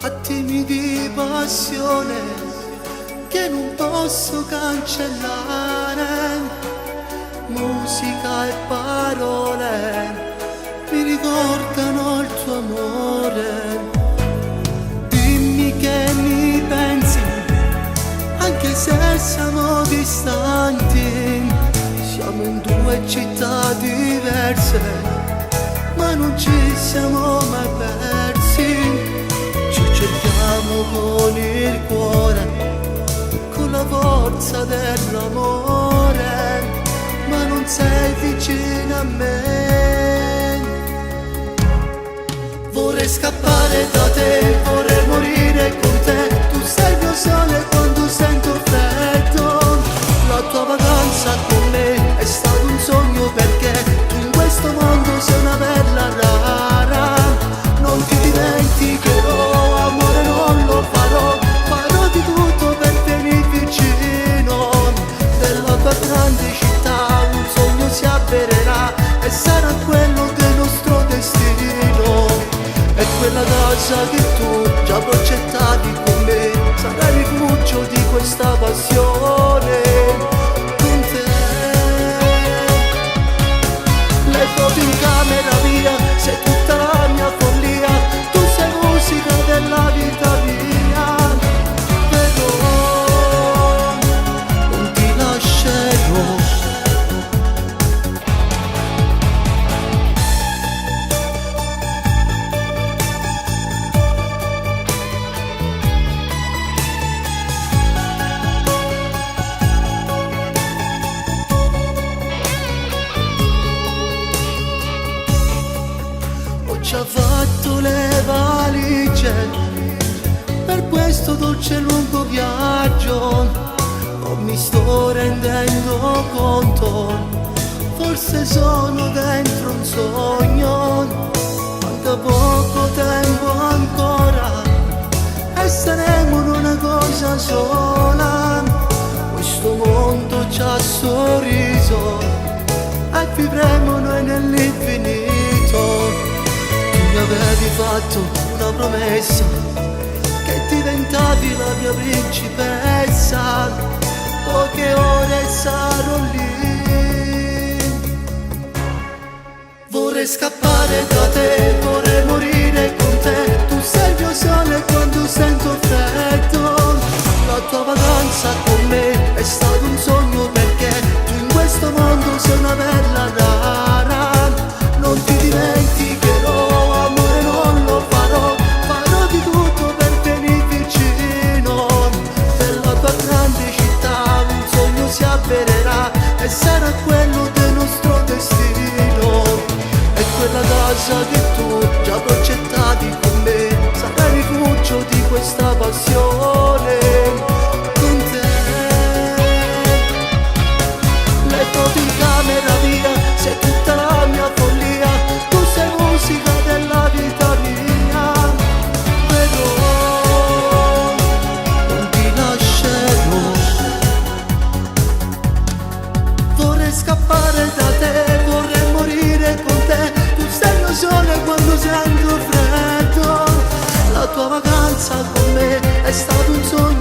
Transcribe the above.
Attimi di passione che non posso cancellare, musica e parole mi ricordano il tuo amore. Dimmi che mi pensi, anche se siamo distanti, siamo in due città diverse, ma non ci siamo mai persi. Ci cerchiamo con il cuore, con la forza dell'amore, ma non sei vicina a me. Vorrei scappare da te, vorrei morire con te. Tu sei il mio sole quando sento freddo. La tua vacanza con me è stato un sogno, perché tu in questo mondo sei una perla rara. Non ti dimenticherò, amore, non lo farò. Farò di tutto per venire vicino. Della tua grande città un sogno si avvererà e sarà quello del nostro destino. E quella casa che tu già progettavi con me sarà il rifugio di questa passione. Con te le foto in camera mia, sei tutta la mia follia. Tu sei musica della vita mia, però non ti lascerò. Ho già fatto le valigie per questo dolce e lungo viaggio. Non mi sto rendendo conto, forse sono dentro un sogno. Manca poco tempo ancora e saremo in una cosa sola. Questo mondo ci ha sorriso e vivremo noi nell'infinito. Mi avevi fatto una promessa, che diventavi la mia principessa. Poche ore sarò lì. Vorrei scappare da te, vorrei morire con te. Tu sei il mio sole quando sento freddo. La tua vacanza con me è stato un sogno, perché tu in questo mondo sei una perla rara. Non ti dimenticherò, amore, non lo farò. Farò di tutto per venire vicino. Della tua grande città un sogno si avvererà e sarà quello del nostro destino. E quella casa che tu già progettavi con me sarà il rifugio di questa passione. Con te le foto in camera mia, sei tutta la mia follia. Tu sei musica della vita mia, però non ti lascerò. Vorrei scappare da te, vorrei morire con te. Tu sei il mio sole quando sento freddo. La tua vacanza con me è stato un sogno